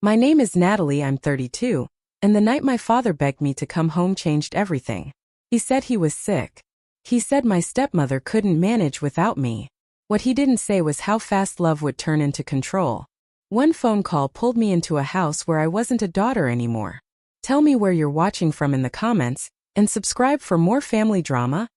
My name is Natalie, I'm 32, and the night my father begged me to come home changed everything. He said he was sick. He said my stepmother couldn't manage without me. What he didn't say was how fast love would turn into control. One phone call pulled me into a house where I wasn't a daughter anymore. Tell me where you're watching from in the comments, and subscribe for more family drama,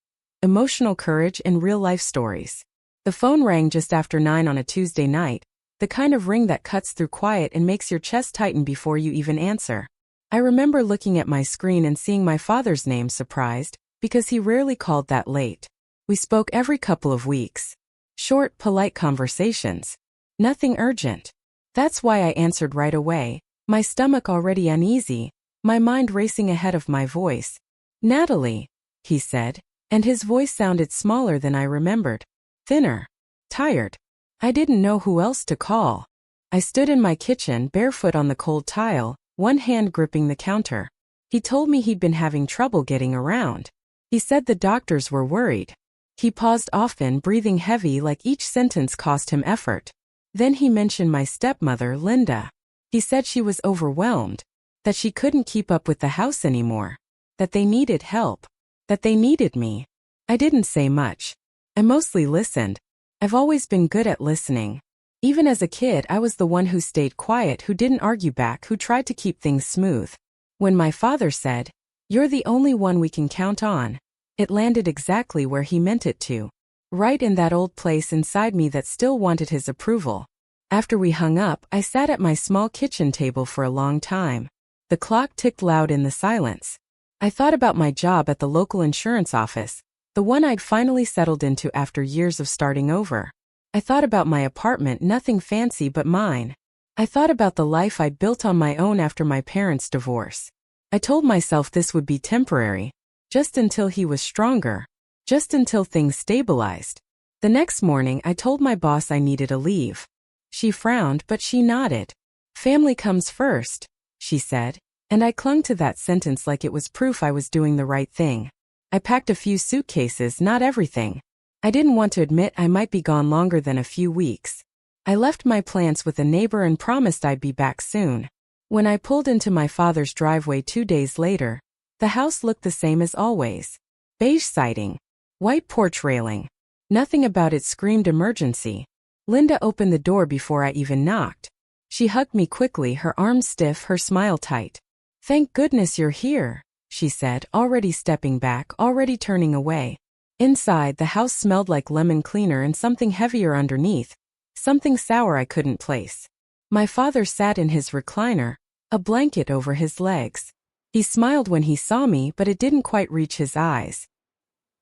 emotional courage, and real-life stories. The phone rang just after 9 on a Tuesday night, the kind of ring that cuts through quiet and makes your chest tighten before you even answer. I remember looking at my screen and seeing my father's name, surprised, because he rarely called that late. We spoke every couple of weeks. Short, polite conversations. Nothing urgent. That's why I answered right away, my stomach already uneasy, my mind racing ahead of my voice. "Natalie," he said, and his voice sounded smaller than I remembered. Thinner. Tired. I didn't know who else to call. I stood in my kitchen, barefoot on the cold tile, one hand gripping the counter. He told me he'd been having trouble getting around. He said the doctors were worried. He paused often, breathing heavy like each sentence cost him effort. Then he mentioned my stepmother, Linda. He said she was overwhelmed, that she couldn't keep up with the house anymore, that they needed help, that they needed me. I didn't say much. I mostly listened. I've always been good at listening. Even as a kid, I was the one who stayed quiet, who didn't argue back, who tried to keep things smooth. When my father said, "You're the only one we can count on," it landed exactly where he meant it to. Right in that old place inside me that still wanted his approval. After we hung up, I sat at my small kitchen table for a long time. The clock ticked loud in the silence. I thought about my job at the local insurance office, the one I'd finally settled into after years of starting over. I thought about my apartment, nothing fancy but mine. I thought about the life I'd built on my own after my parents' divorce. I told myself this would be temporary, just until he was stronger, just until things stabilized. The next morning, I told my boss I needed a leave. She frowned, but she nodded. "Family comes first," she said, and I clung to that sentence like it was proof I was doing the right thing. I packed a few suitcases, not everything. I didn't want to admit I might be gone longer than a few weeks. I left my plants with a neighbor and promised I'd be back soon. When I pulled into my father's driveway 2 days later, the house looked the same as always. Beige siding. White porch railing. Nothing about it screamed emergency. Linda opened the door before I even knocked. She hugged me quickly, her arms stiff, her smile tight. "Thank goodness you're here," she said, already stepping back, already turning away. Inside, the house smelled like lemon cleaner and something heavier underneath, something sour I couldn't place. My father sat in his recliner, a blanket over his legs. He smiled when he saw me, but it didn't quite reach his eyes.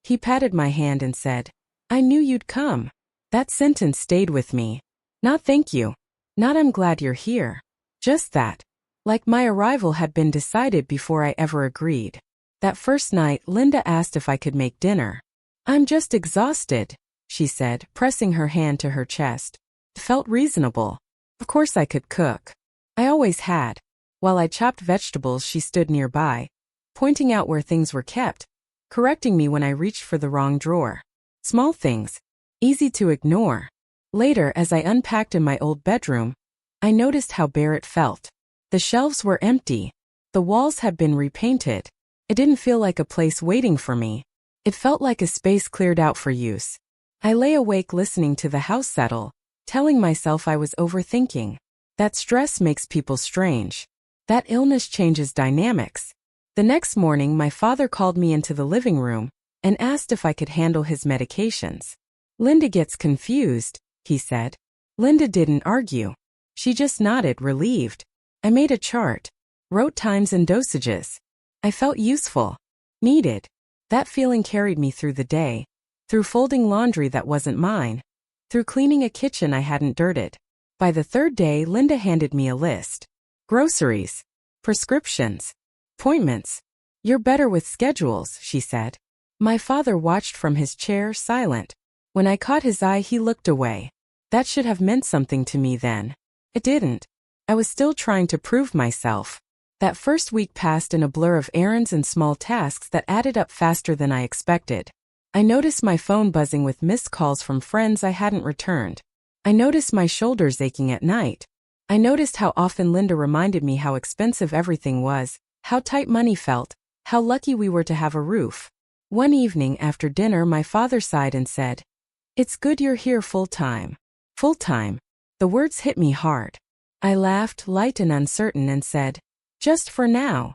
He patted my hand and said, "I knew you'd come." That sentence stayed with me. Not "thank you." Not "I'm glad you're here." Just that. Like my arrival had been decided before I ever agreed. That first night, Linda asked if I could make dinner. "I'm just exhausted," she said, pressing her hand to her chest. It felt reasonable. Of course I could cook. I always had. While I chopped vegetables, she stood nearby, pointing out where things were kept, correcting me when I reached for the wrong drawer. Small things. Easy to ignore. Later, as I unpacked in my old bedroom, I noticed how bare it felt. The shelves were empty. The walls had been repainted. It didn't feel like a place waiting for me. It felt like a space cleared out for use. I lay awake listening to the house settle, telling myself I was overthinking. That stress makes people strange. That illness changes dynamics. The next morning, my father called me into the living room and asked if I could handle his medications. "Linda gets confused," he said. Linda didn't argue. She just nodded, relieved. I made a chart, wrote times and dosages. I felt useful. Needed. That feeling carried me through the day, through folding laundry that wasn't mine, through cleaning a kitchen I hadn't dirted. By the third day, Linda handed me a list. Groceries. Prescriptions. Appointments. "You're better with schedules," she said. My father watched from his chair, silent. When I caught his eye, he looked away. That should have meant something to me then. It didn't. I was still trying to prove myself. That first week passed in a blur of errands and small tasks that added up faster than I expected. I noticed my phone buzzing with missed calls from friends I hadn't returned. I noticed my shoulders aching at night. I noticed how often Linda reminded me how expensive everything was, how tight money felt, how lucky we were to have a roof. One evening after dinner, my father sighed and said, "It's good you're here full-time." Full-time. The words hit me hard. I laughed, light and uncertain, and said, "Just for now."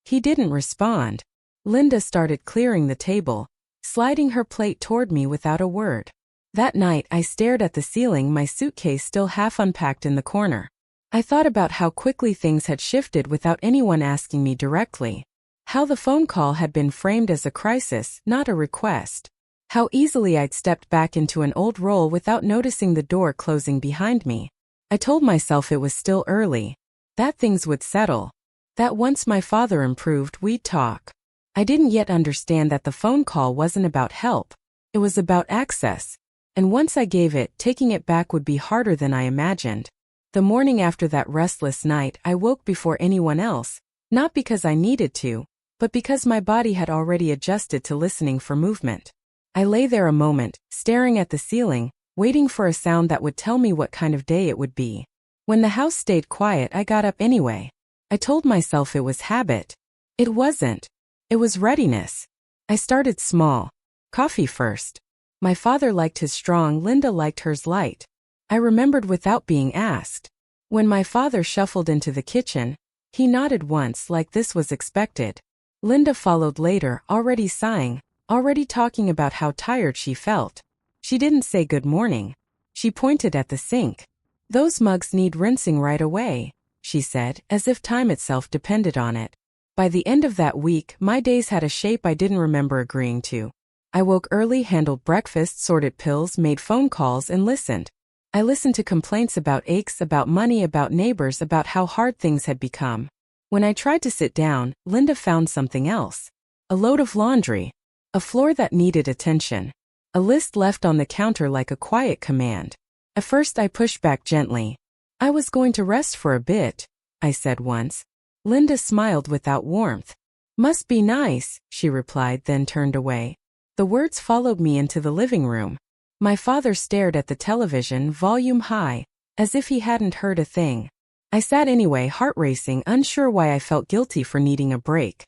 He didn't respond. Linda started clearing the table, sliding her plate toward me without a word. That night I stared at the ceiling, my suitcase still half unpacked in the corner. I thought about how quickly things had shifted without anyone asking me directly. How the phone call had been framed as a crisis, not a request. How easily I'd stepped back into an old role without noticing the door closing behind me. I told myself it was still early, that things would settle, that once my father improved, we'd talk. I didn't yet understand that the phone call wasn't about help. It was about access. And once I gave it, taking it back would be harder than I imagined. The morning after that restless night, I woke before anyone else, not because I needed to, but because my body had already adjusted to listening for movement. I lay there a moment, staring at the ceiling, waiting for a sound that would tell me what kind of day it would be. When the house stayed quiet, I got up anyway. I told myself it was habit. It wasn't. It was readiness. I started small. Coffee first. My father liked his strong, Linda liked hers light. I remembered without being asked. When my father shuffled into the kitchen, he nodded once like this was expected. Linda followed later, already sighing, already talking about how tired she felt. She didn't say good morning. She pointed at the sink. "Those mugs need rinsing right away," she said, as if time itself depended on it. By the end of that week, my days had a shape I didn't remember agreeing to. I woke early, handled breakfast, sorted pills, made phone calls, and listened. I listened to complaints about aches, about money, about neighbors, about how hard things had become. When I tried to sit down, Linda found something else. A load of laundry. A floor that needed attention. A list left on the counter like a quiet command. At first I pushed back gently. "I was going to rest for a bit," I said once. Linda smiled without warmth. "Must be nice," she replied, then turned away. The words followed me into the living room. My father stared at the television, volume high, as if he hadn't heard a thing. I sat anyway, heart racing, unsure why I felt guilty for needing a break.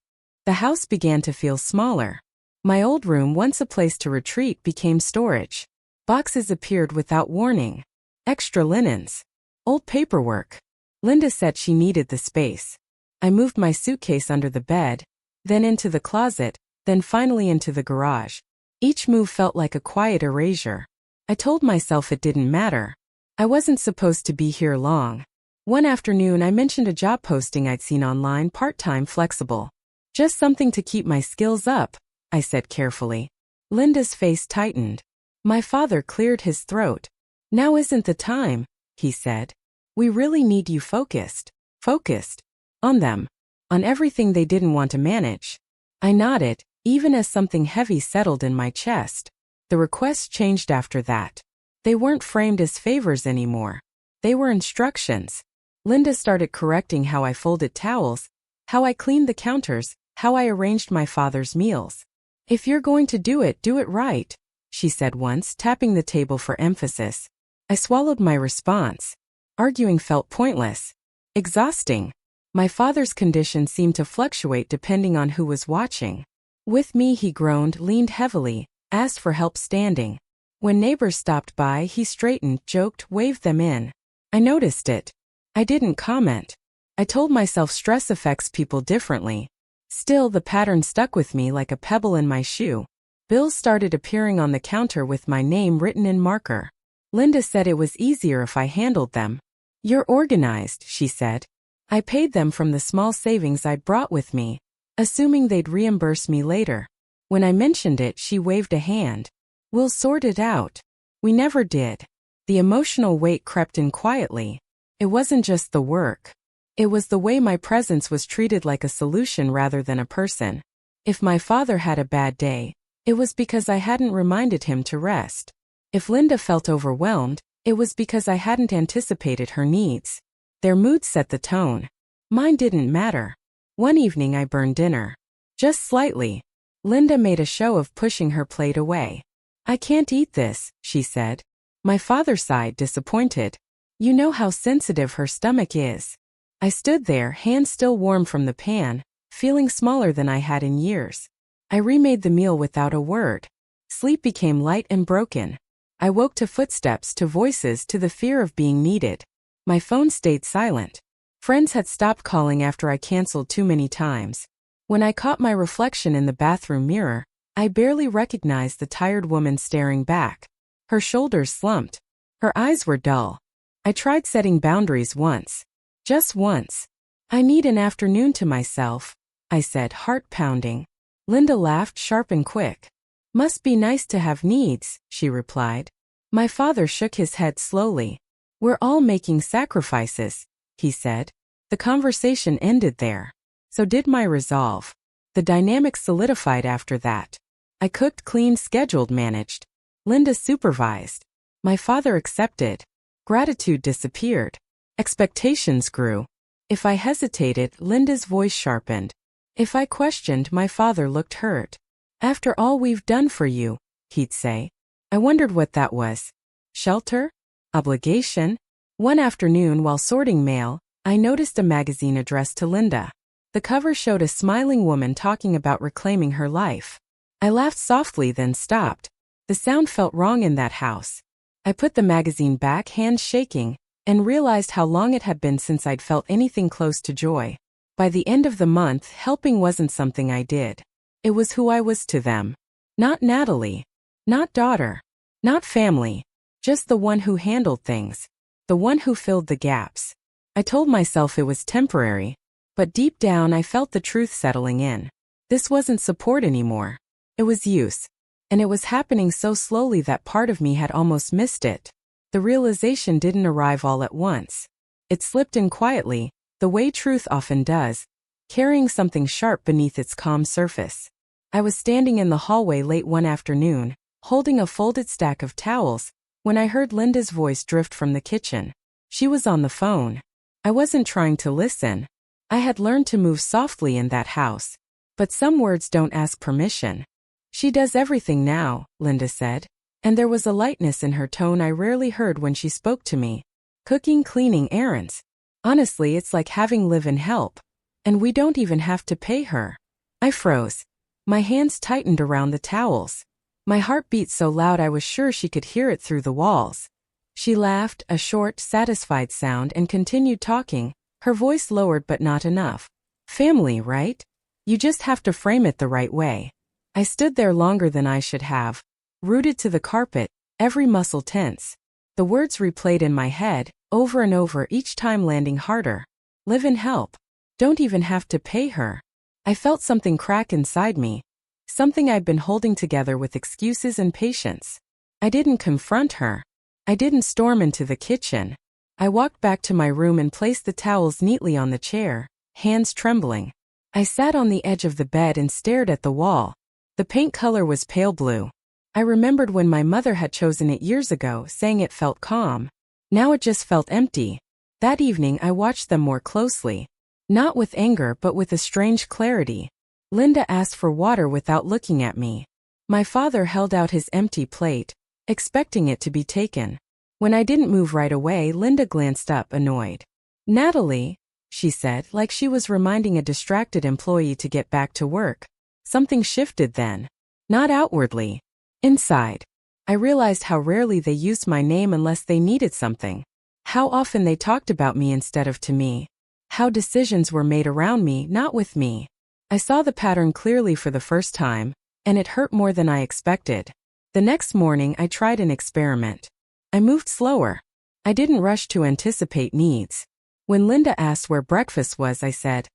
The house began to feel smaller. My old room, once a place to retreat, became storage. Boxes appeared without warning. Extra linens. Old paperwork. Linda said she needed the space. I moved my suitcase under the bed, then into the closet, then finally into the garage. Each move felt like a quiet erasure. I told myself it didn't matter. I wasn't supposed to be here long. One afternoon I mentioned a job posting I'd seen online, part-time, flexible. "Just something to keep my skills up," I said carefully. Linda's face tightened. My father cleared his throat. "Now isn't the time," he said. "We really need you focused. Focused. On them. On everything they didn't want to manage." I nodded, even as something heavy settled in my chest. The requests changed after that. They weren't framed as favors anymore. They were instructions. Linda started correcting how I folded towels, how I cleaned the counters, how I arranged my father's meals. "If you're going to do it right," she said once, tapping the table for emphasis. I swallowed my response. Arguing felt pointless. Exhausting. My father's condition seemed to fluctuate depending on who was watching. With me, he groaned, leaned heavily, asked for help standing. When neighbors stopped by, he straightened, joked, waved them in. I noticed it. I didn't comment. I told myself stress affects people differently. Still, the pattern stuck with me like a pebble in my shoe. Bills started appearing on the counter with my name written in marker. Linda said it was easier if I handled them. "You're organized," she said. I paid them from the small savings I'd brought with me, assuming they'd reimburse me later. When I mentioned it, she waved a hand. "We'll sort it out." We never did. The emotional weight crept in quietly. It wasn't just the work. It was the way my presence was treated like a solution rather than a person. If my father had a bad day, it was because I hadn't reminded him to rest. If Linda felt overwhelmed, it was because I hadn't anticipated her needs. Their moods set the tone. Mine didn't matter. One evening I burned dinner. Just slightly. Linda made a show of pushing her plate away. "I can't eat this," she said. My father sighed, disappointed. You know how sensitive her stomach is. I stood there, hands still warm from the pan, feeling smaller than I had in years. I remade the meal without a word. Sleep became light and broken. I woke to footsteps, to voices, to the fear of being needed. My phone stayed silent. Friends had stopped calling after I canceled too many times. When I caught my reflection in the bathroom mirror, I barely recognized the tired woman staring back. Her shoulders slumped. Her eyes were dull. I tried setting boundaries once. Just once. I need an afternoon to myself, I said, heart pounding. Linda laughed, sharp and quick. Must be nice to have needs, she replied. My father shook his head slowly. We're all making sacrifices, he said. The conversation ended there. So did my resolve. The dynamic solidified after that. I cooked, cleaned, scheduled, managed. Linda supervised. My father accepted. Gratitude disappeared. Expectations grew. If I hesitated, Linda's voice sharpened. If I questioned, my father looked hurt. After all we've done for you, he'd say. I wondered what that was. Shelter? Obligation? One afternoon while sorting mail, I noticed a magazine addressed to Linda. The cover showed a smiling woman talking about reclaiming her life. I laughed softly, then stopped. The sound felt wrong in that house. I put the magazine back, hands shaking, and realized how long it had been since I'd felt anything close to joy. By the end of the month, helping wasn't something I did. It was who I was to them. Not Natalie. Not daughter. Not family. Just the one who handled things. The one who filled the gaps. I told myself it was temporary, but deep down I felt the truth settling in. This wasn't support anymore. It was use. And it was happening so slowly that part of me had almost missed it. The realization didn't arrive all at once. It slipped in quietly, the way truth often does, carrying something sharp beneath its calm surface. I was standing in the hallway late one afternoon, holding a folded stack of towels, when I heard Linda's voice drift from the kitchen. She was on the phone. I wasn't trying to listen. I had learned to move softly in that house. But some words don't ask permission. She does everything now, Linda said. And there was a lightness in her tone I rarely heard when she spoke to me. Cooking, cleaning, errands. Honestly, it's like having live-in help. And we don't even have to pay her. I froze. My hands tightened around the towels. My heart beat so loud I was sure she could hear it through the walls. She laughed, a short, satisfied sound, and continued talking, her voice lowered but not enough. Family, right? You just have to frame it the right way. I stood there longer than I should have. Rooted to the carpet, every muscle tense. The words replayed in my head, over and over, each time landing harder. Live and help. Don't even have to pay her. I felt something crack inside me. Something I'd been holding together with excuses and patience. I didn't confront her. I didn't storm into the kitchen. I walked back to my room and placed the towels neatly on the chair, hands trembling. I sat on the edge of the bed and stared at the wall. The paint color was pale blue. I remembered when my mother had chosen it years ago, saying it felt calm. Now it just felt empty. That evening I watched them more closely. Not with anger but with a strange clarity. Linda asked for water without looking at me. My father held out his empty plate, expecting it to be taken. When I didn't move right away, Linda glanced up, annoyed. Natalie, she said, like she was reminding a distracted employee to get back to work. Something shifted then. Not outwardly. Inside. I realized how rarely they used my name unless they needed something. How often they talked about me instead of to me. How decisions were made around me, not with me. I saw the pattern clearly for the first time, and it hurt more than I expected. The next morning I tried an experiment. I moved slower. I didn't rush to anticipate needs. When Linda asked where breakfast was, I said,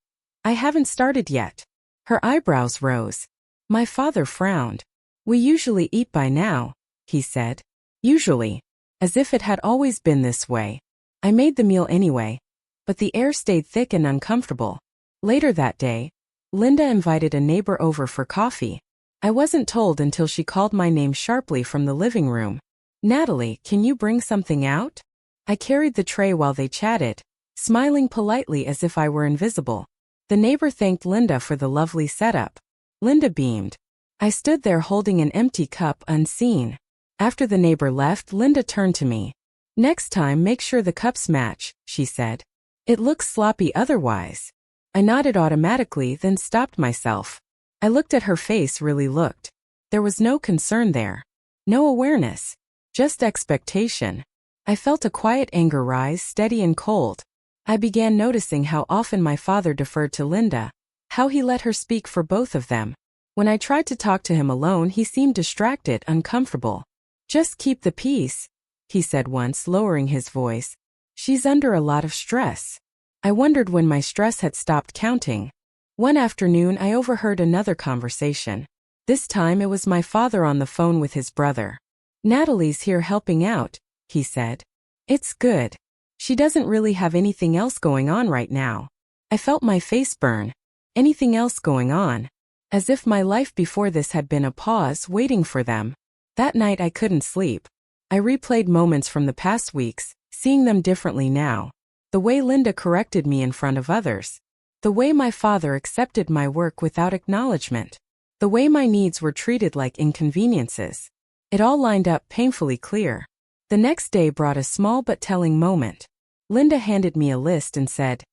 I haven't started yet. Her eyebrows rose. My father frowned. We usually eat by now, he said. Usually. As if it had always been this way. I made the meal anyway. But the air stayed thick and uncomfortable. Later that day, Linda invited a neighbor over for coffee. I wasn't told until she called my name sharply from the living room. Natalie, can you bring something out? I carried the tray while they chatted, smiling politely as if I were invisible. The neighbor thanked Linda for the lovely setup. Linda beamed. I stood there holding an empty cup, unseen. After the neighbor left, Linda turned to me. Next time make sure the cups match, she said. It looks sloppy otherwise. I nodded automatically, then stopped myself. I looked at her face, really looked. There was no concern there. No awareness. Just expectation. I felt a quiet anger rise, steady and cold. I began noticing how often my father deferred to Linda, how he let her speak for both of them. When I tried to talk to him alone, he seemed distracted, uncomfortable. Just keep the peace, he said once, lowering his voice. She's under a lot of stress. I wondered when my stress had stopped counting. One afternoon I overheard another conversation. This time it was my father on the phone with his brother. Natalie's here helping out, he said. It's good. She doesn't really have anything else going on right now. I felt my face burn. Anything else going on? As if my life before this had been a pause waiting for them. That night I couldn't sleep. I replayed moments from the past weeks, seeing them differently now. The way Linda corrected me in front of others. The way my father accepted my work without acknowledgement. The way my needs were treated like inconveniences. It all lined up painfully clear. The next day brought a small but telling moment. Linda handed me a list and said,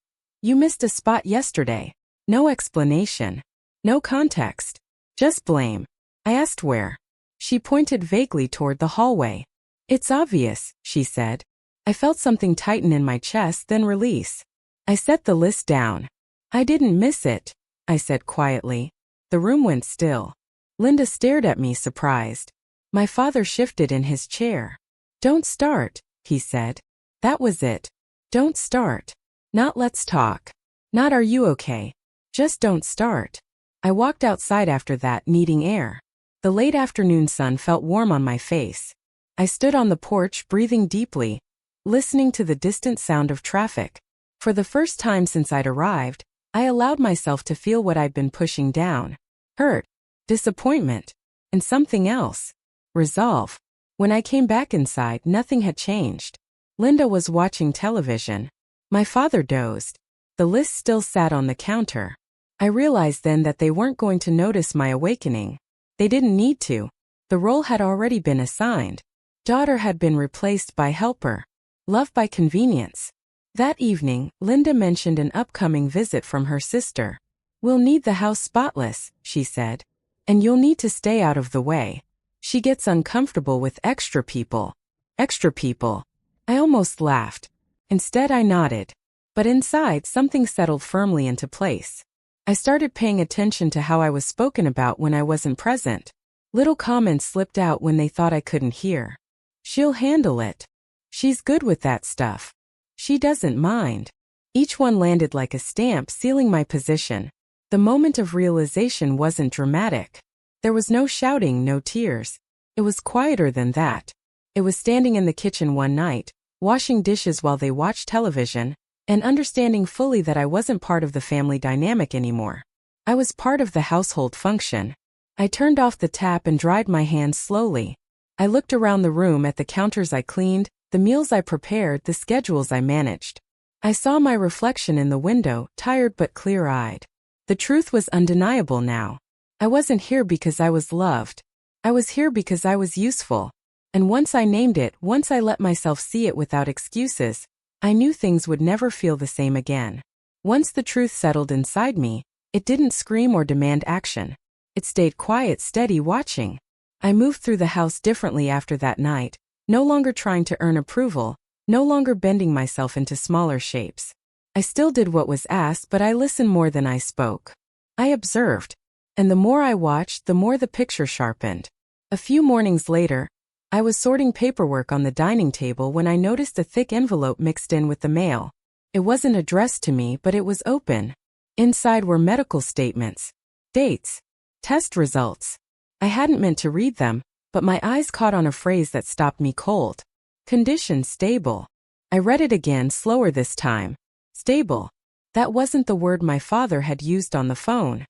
"You missed a spot yesterday." No explanation. No context. Just blame. I asked where. She pointed vaguely toward the hallway. It's obvious, she said. I felt something tighten in my chest, then release. I set the list down. I didn't miss it, I said quietly. The room went still. Linda stared at me, surprised. My father shifted in his chair. Don't start, he said. That was it. Don't start. Not let's talk. Not are you okay. Just don't start. I walked outside after that, needing air. The late afternoon sun felt warm on my face. I stood on the porch, breathing deeply, listening to the distant sound of traffic. For the first time since I'd arrived, I allowed myself to feel what I'd been pushing down. Hurt, disappointment, and something else. Resolve. When I came back inside, nothing had changed. Linda was watching television. My father dozed. The list still sat on the counter. I realized then that they weren't going to notice my awakening. They didn't need to. The role had already been assigned. Daughter had been replaced by helper. Love by convenience. That evening, Linda mentioned an upcoming visit from her sister. We'll need the house spotless, she said. And you'll need to stay out of the way. She gets uncomfortable with extra people. Extra people. I almost laughed. Instead I nodded. But inside something settled firmly into place. I started paying attention to how I was spoken about when I wasn't present. Little comments slipped out when they thought I couldn't hear. She'll handle it. She's good with that stuff. She doesn't mind. Each one landed like a stamp, sealing my position. The moment of realization wasn't dramatic. There was no shouting, no tears. It was quieter than that. It was standing in the kitchen one night, washing dishes while they watched television, and understanding fully that I wasn't part of the family dynamic anymore. I was part of the household function. I turned off the tap and dried my hands slowly. I looked around the room at the counters I cleaned, the meals I prepared, the schedules I managed. I saw my reflection in the window, tired but clear-eyed. The truth was undeniable now. I wasn't here because I was loved. I was here because I was useful. And once I named it, once I let myself see it without excuses, I knew things would never feel the same again. Once the truth settled inside me, it didn't scream or demand action. It stayed quiet, steady, watching. I moved through the house differently after that night, no longer trying to earn approval, no longer bending myself into smaller shapes. I still did what was asked, but I listened more than I spoke. I observed. And the more I watched, the more the picture sharpened. A few mornings later, I was sorting paperwork on the dining table when I noticed a thick envelope mixed in with the mail. It wasn't addressed to me, but it was open. Inside were medical statements, dates, test results. I hadn't meant to read them, but my eyes caught on a phrase that stopped me cold. Condition stable. I read it again, slower this time. Stable. That wasn't the word my father had used on the phone.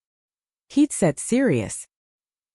He'd said serious.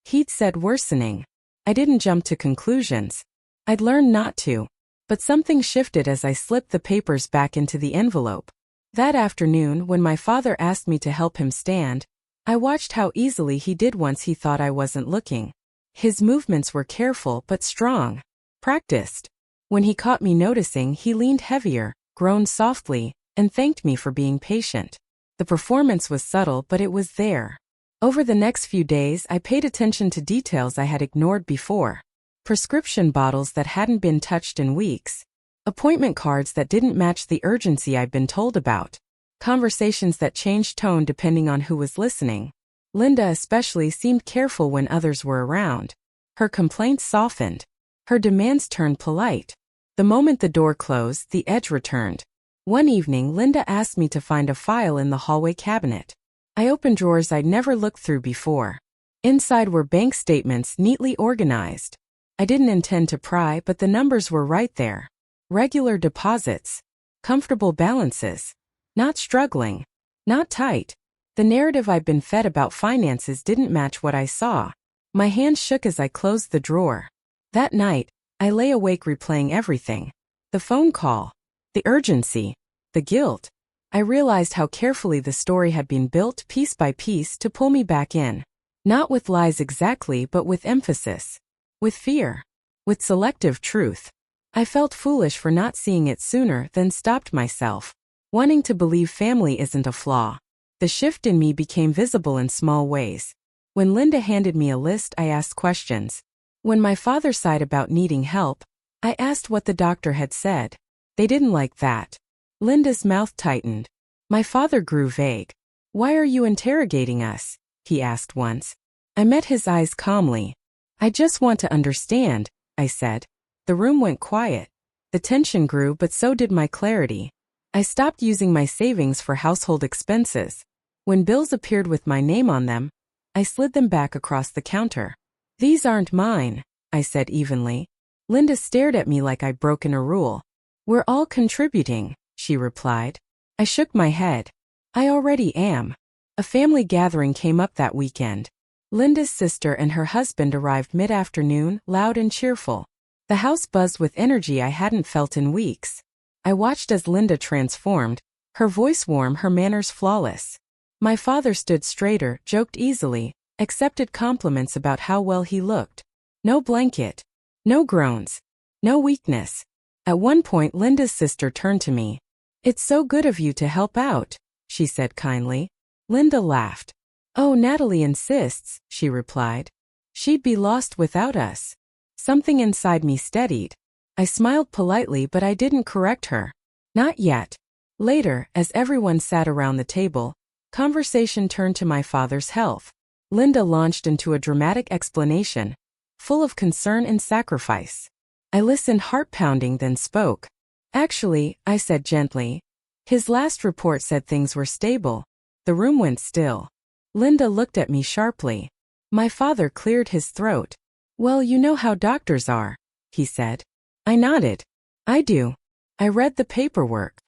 He'd said worsening. I didn't jump to conclusions. I'd learned not to. But something shifted as I slipped the papers back into the envelope. That afternoon, when my father asked me to help him stand, I watched how easily he did once he thought I wasn't looking. His movements were careful but strong. Practiced. When he caught me noticing, he leaned heavier, groaned softly, and thanked me for being patient. The performance was subtle, but it was there. Over the next few days, I paid attention to details I had ignored before. Prescription bottles that hadn't been touched in weeks. Appointment cards that didn't match the urgency I'd been told about. Conversations that changed tone depending on who was listening. Linda especially seemed careful when others were around. Her complaints softened. Her demands turned polite. The moment the door closed, the edge returned. One evening, Linda asked me to find a file in the hallway cabinet. I opened drawers I'd never looked through before. Inside were bank statements neatly organized. I didn't intend to pry, but the numbers were right there. Regular deposits. Comfortable balances. Not struggling. Not tight. The narrative I'd been fed about finances didn't match what I saw. My hands shook as I closed the drawer. That night, I lay awake replaying everything. The phone call. The urgency. The guilt. I realized how carefully the story had been built piece by piece to pull me back in. Not with lies exactly, but with emphasis. With fear. With selective truth. I felt foolish for not seeing it sooner, then stopped myself. Wanting to believe family isn't a flaw. The shift in me became visible in small ways. When Linda handed me a list, I asked questions. When my father sighed about needing help, I asked what the doctor had said. They didn't like that. Linda's mouth tightened. My father grew vague. "Why are you interrogating us?" he asked once. I met his eyes calmly. "I just want to understand," I said. The room went quiet. The tension grew, but so did my clarity. I stopped using my savings for household expenses. When bills appeared with my name on them, I slid them back across the counter. "These aren't mine," I said evenly. Linda stared at me like I'd broken a rule. "We're all contributing," she replied. I shook my head. "I already am." A family gathering came up that weekend. Linda's sister and her husband arrived mid-afternoon, loud and cheerful. The house buzzed with energy I hadn't felt in weeks. I watched as Linda transformed, her voice warm, her manners flawless. My father stood straighter, joked easily, accepted compliments about how well he looked. No blanket. No groans. No weakness. At one point, Linda's sister turned to me. "It's so good of you to help out," she said kindly. Linda laughed. "Oh, Natalie insists," she replied. "She'd be lost without us." Something inside me steadied. I smiled politely, but I didn't correct her. Not yet. Later, as everyone sat around the table, conversation turned to my father's health. Linda launched into a dramatic explanation, full of concern and sacrifice. I listened, heart-pounding, then spoke. "Actually," I said gently, "his last report said things were stable." The room went still. Linda looked at me sharply. My father cleared his throat. "Well, you know how doctors are," he said. I nodded. "I do. I read the paperwork."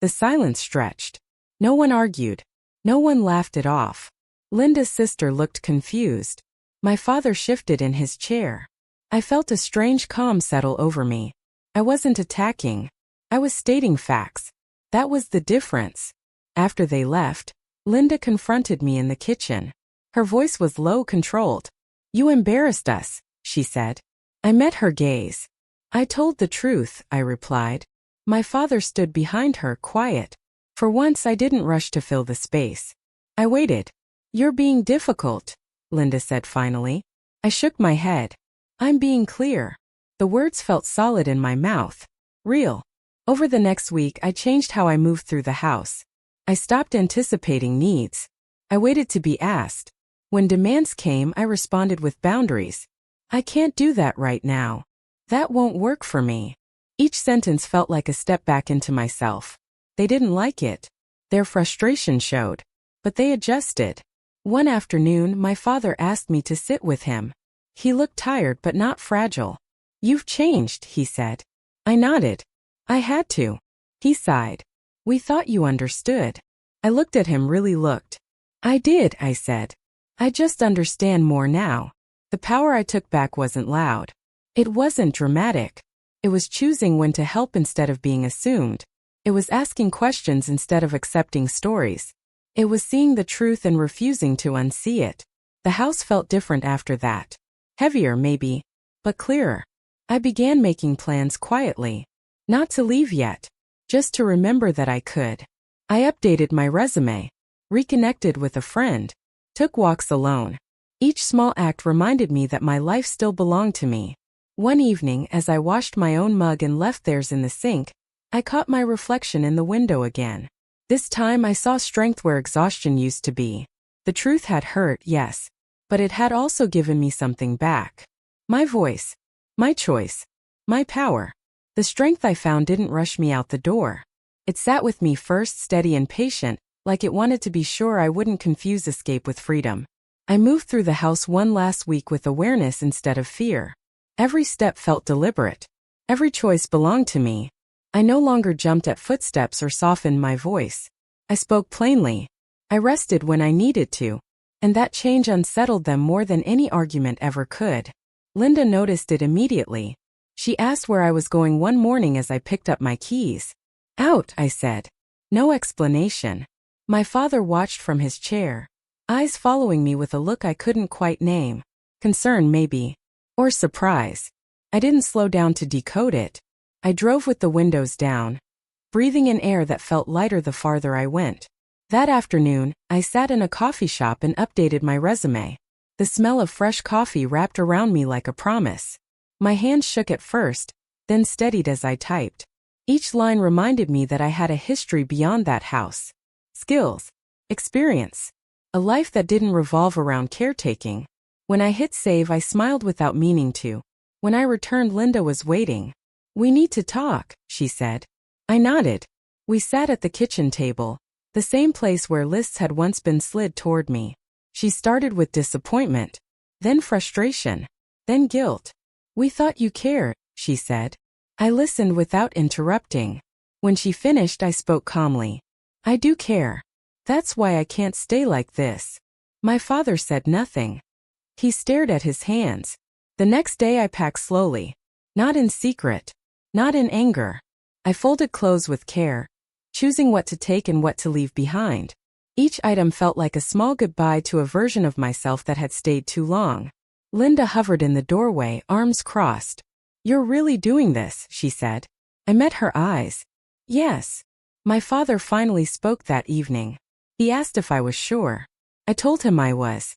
The silence stretched. No one argued. No one laughed it off. Linda's sister looked confused. My father shifted in his chair. I felt a strange calm settle over me. I wasn't attacking. I was stating facts. That was the difference. After they left, Linda confronted me in the kitchen. Her voice was low, controlled. "You embarrassed us," she said. I met her gaze. "I told the truth," I replied. My father stood behind her, quiet. For once, I didn't rush to fill the space. I waited. "You're being difficult," Linda said finally. I shook my head. "I'm being clear." The words felt solid in my mouth. Real. Over the next week, I changed how I moved through the house. I stopped anticipating needs. I waited to be asked. When demands came, I responded with boundaries. "I can't do that right now. That won't work for me." Each sentence felt like a step back into myself. They didn't like it. Their frustration showed. But they adjusted. One afternoon, my father asked me to sit with him. He looked tired but not fragile. "You've changed," he said. I nodded. "I had to." He sighed. "We thought you understood." I looked at him, really looked. "I did," I said. "I just understand more now." The power I took back wasn't loud. It wasn't dramatic. It was choosing when to help instead of being assumed. It was asking questions instead of accepting stories. It was seeing the truth and refusing to unsee it. The house felt different after that. Heavier, maybe, but clearer. I began making plans quietly. Not to leave yet. Just to remember that I could. I updated my resume. Reconnected with a friend. Took walks alone. Each small act reminded me that my life still belonged to me. One evening, as I washed my own mug and left theirs in the sink, I caught my reflection in the window again. This time I saw strength where exhaustion used to be. The truth had hurt, yes, but it had also given me something back. My voice. My choice. My power. The strength I found didn't rush me out the door. It sat with me first, steady and patient, like it wanted to be sure I wouldn't confuse escape with freedom. I moved through the house one last week with awareness instead of fear. Every step felt deliberate. Every choice belonged to me. I no longer jumped at footsteps or softened my voice. I spoke plainly. I rested when I needed to. And that change unsettled them more than any argument ever could. Linda noticed it immediately. She asked where I was going one morning as I picked up my keys. Out, I said. No explanation. My father watched from his chair, eyes following me with a look I couldn't quite name. Concern, maybe. Or surprise. I didn't slow down to decode it. I drove with the windows down, breathing in air that felt lighter the farther I went. That afternoon, I sat in a coffee shop and updated my resume. The smell of fresh coffee wrapped around me like a promise. My hands shook at first, then steadied as I typed. Each line reminded me that I had a history beyond that house. Skills. Experience. A life that didn't revolve around caretaking. When I hit save, I smiled without meaning to. When I returned, Linda was waiting. We need to talk, she said. I nodded. We sat at the kitchen table, the same place where lists had once been slid toward me. She started with disappointment, then frustration, then guilt. We thought you cared, she said. I listened without interrupting. When she finished, I spoke calmly. I do care. That's why I can't stay like this. My father said nothing. He stared at his hands. The next day I packed slowly. Not in secret. Not in anger. I folded clothes with care, choosing what to take and what to leave behind. Each item felt like a small goodbye to a version of myself that had stayed too long. Linda hovered in the doorway, arms crossed. You're really doing this, she said. I met her eyes. Yes. My father finally spoke that evening. He asked if I was sure. I told him I was.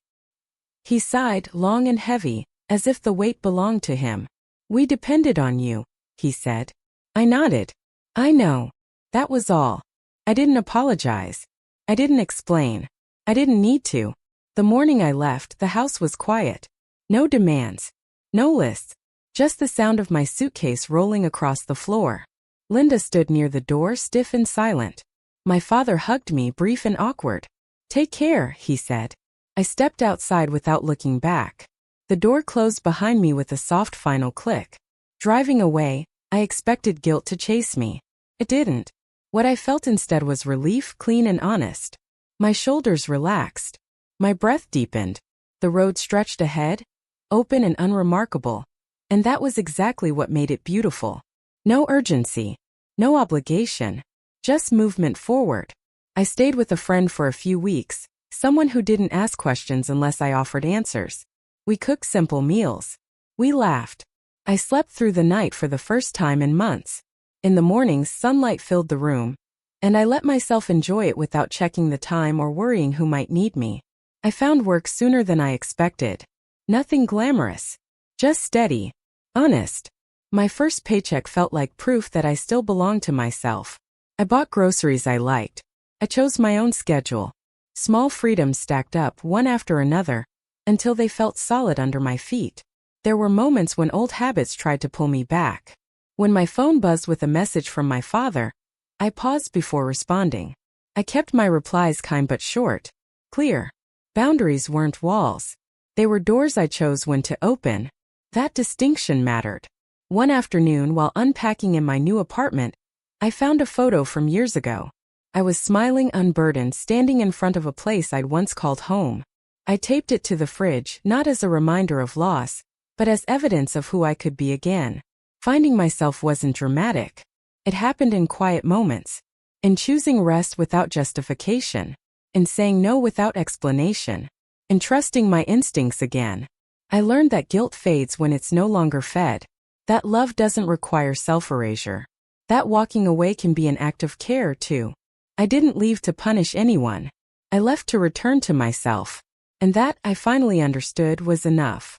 He sighed, long and heavy, as if the weight belonged to him. We depended on you, he said. I nodded. I know. That was all. I didn't apologize. I didn't explain. I didn't need to. The morning I left, the house was quiet. No demands. No lists. Just the sound of my suitcase rolling across the floor. Linda stood near the door, stiff and silent. My father hugged me, brief and awkward. Take care, he said. I stepped outside without looking back. The door closed behind me with a soft final click. Driving away, I expected guilt to chase me. It didn't. What I felt instead was relief, clean and honest. My shoulders relaxed. My breath deepened. The road stretched ahead, open and unremarkable. And that was exactly what made it beautiful. No urgency. No obligation. Just movement forward. I stayed with a friend for a few weeks, someone who didn't ask questions unless I offered answers. We cooked simple meals. We laughed. I slept through the night for the first time in months. In the mornings, sunlight filled the room, and I let myself enjoy it without checking the time or worrying who might need me. I found work sooner than I expected. Nothing glamorous. Just steady. Honest. My first paycheck felt like proof that I still belonged to myself. I bought groceries I liked. I chose my own schedule. Small freedoms stacked up one after another, until they felt solid under my feet. There were moments when old habits tried to pull me back. When my phone buzzed with a message from my father, I paused before responding. I kept my replies kind but short. Clear. Boundaries weren't walls. They were doors I chose when to open. That distinction mattered. One afternoon, while unpacking in my new apartment, I found a photo from years ago. I was smiling, unburdened, standing in front of a place I'd once called home. I taped it to the fridge, not as a reminder of loss, but as evidence of who I could be again. Finding myself wasn't dramatic. It happened in quiet moments. In choosing rest without justification. In saying no without explanation. In trusting my instincts again. I learned that guilt fades when it's no longer fed. That love doesn't require self-erasure. That walking away can be an act of care, too. I didn't leave to punish anyone. I left to return to myself. And that, I finally understood, was enough.